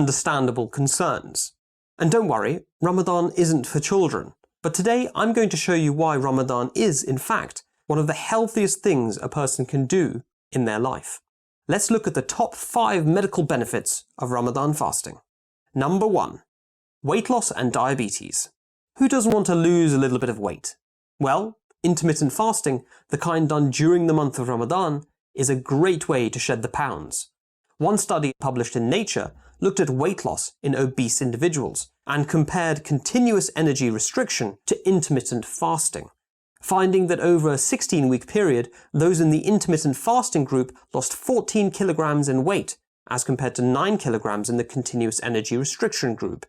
understandable concerns. And don't worry, Ramadan isn't for children. But today I'm going to show you why Ramadan is, in fact, one of the healthiest things a person can do in their life. Let's look at the top 5 medical benefits of Ramadan fasting. Number 1. Weight loss and diabetes. Who doesn't want to lose a little bit of weight? Well, intermittent fasting, the kind done during the month of Ramadan, is a great way to shed the pounds. One study published in Nature looked at weight loss in obese individuals and compared continuous energy restriction to intermittent fasting, finding that over a 16-week period, those in the intermittent fasting group lost 14 kilograms in weight as compared to 9 kilograms in the continuous energy restriction group,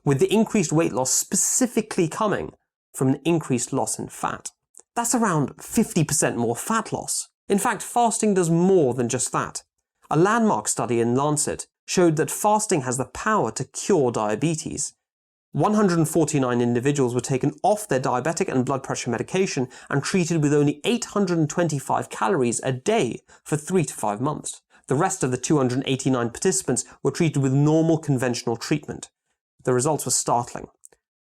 with the increased weight loss specifically coming from an increased loss in fat. That's around 50% more fat loss. In fact, fasting does more than just that. A landmark study in Lancet showed that fasting has the power to cure diabetes. 149 individuals were taken off their diabetic and blood pressure medication and treated with only 825 calories a day for 3 to 5 months. The rest of the 289 participants were treated with normal conventional treatment. The results were startling.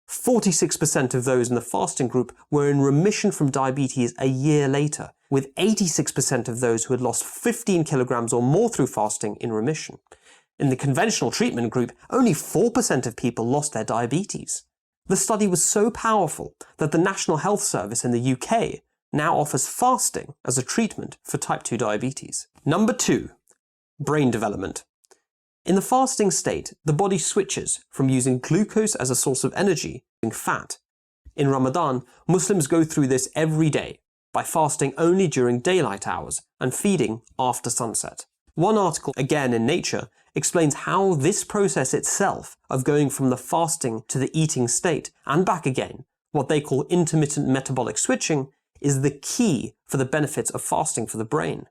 46% of those in the fasting group were in remission from diabetes a year later, with 86% of those who had lost 15 kilograms or more through fasting in remission. In the conventional treatment group, only 4% of people lost their diabetes. The study was so powerful that the National Health Service in the UK now offers fasting as a treatment for type 2 diabetes. Number 2. Brain development. In the fasting state, the body switches from using glucose as a source of energy to fat. In Ramadan, Muslims go through this every day by fasting only during daylight hours and feeding after sunset. One article, again in Nature, explains how this process itself of going from the fasting to the eating state and back again, what they call intermittent metabolic switching, is the key for the benefits of fasting for the brain.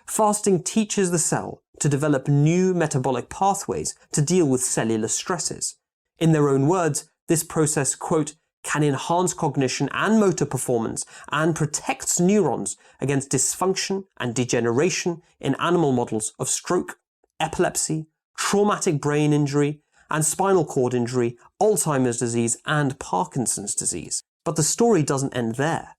Fasting teaches the cell to develop new metabolic pathways to deal with cellular stresses. In their own words, this process, quote, can enhance cognition and motor performance and protects neurons against dysfunction and degeneration in animal models of stroke, epilepsy, traumatic brain injury, and spinal cord injury, Alzheimer's disease, and Parkinson's disease. But the story doesn't end there.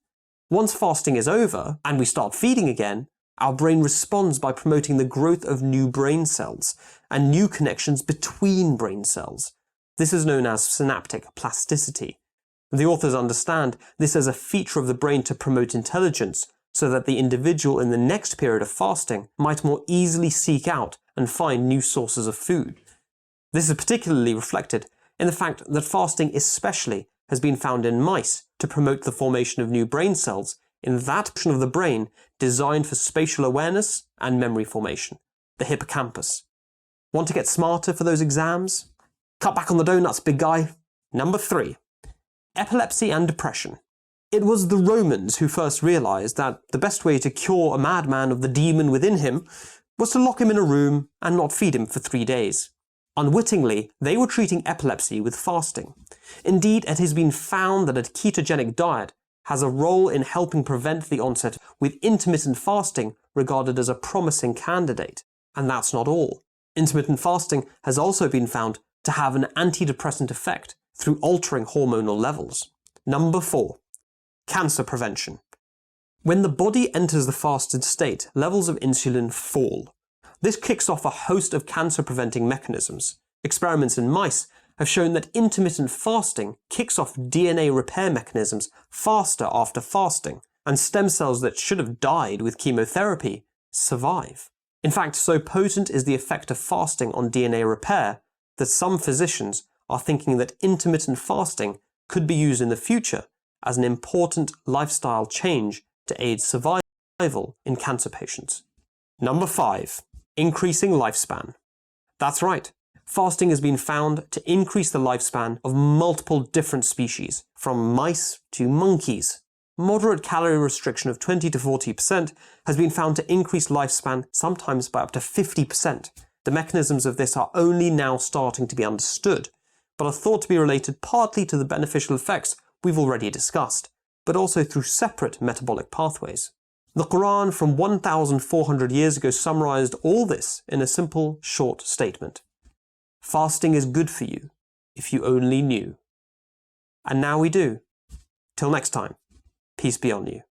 Once fasting is over and we start feeding again, our brain responds by promoting the growth of new brain cells and new connections between brain cells. This is known as synaptic plasticity. The authors understand this as a feature of the brain to promote intelligence, so that the individual in the next period of fasting might more easily seek out and find new sources of food. This is particularly reflected in the fact that fasting especially has been found in mice to promote the formation of new brain cells in that portion of the brain designed for spatial awareness and memory formation, the hippocampus. Want to get smarter for those exams? Cut back on the donuts, big guy. Number 3. Epilepsy and depression. It was the Romans who first realized that the best way to cure a madman of the demon within him was to lock him in a room and not feed him for 3 days. Unwittingly, they were treating epilepsy with fasting. Indeed, it has been found that a ketogenic diet has a role in helping prevent the onset, with intermittent fasting regarded as a promising candidate. And that's not all. Intermittent fasting has also been found to have an antidepressant effect through altering hormonal levels. Number 4. Cancer prevention. When the body enters the fasted state, levels of insulin fall. This kicks off a host of cancer-preventing mechanisms. Experiments in mice have shown that intermittent fasting kicks off DNA repair mechanisms faster after fasting, and stem cells that should have died with chemotherapy survive. In fact, so potent is the effect of fasting on DNA repair that some physicians are thinking that intermittent fasting could be used in the future as an important lifestyle change to aid survival in cancer patients. Number 5. Increasing lifespan. That's right. Fasting has been found to increase the lifespan of multiple different species, from mice to monkeys. Moderate calorie restriction of 20 to 40% has been found to increase lifespan sometimes by up to 50%. The mechanisms of this are only now starting to be understood, but are thought to be related partly to the beneficial effects we've already discussed, but also through separate metabolic pathways. The Quran from 1,400 years ago summarized all this in a simple, short statement. Fasting is good for you, if you only knew. And now we do. Till next time, peace be on you.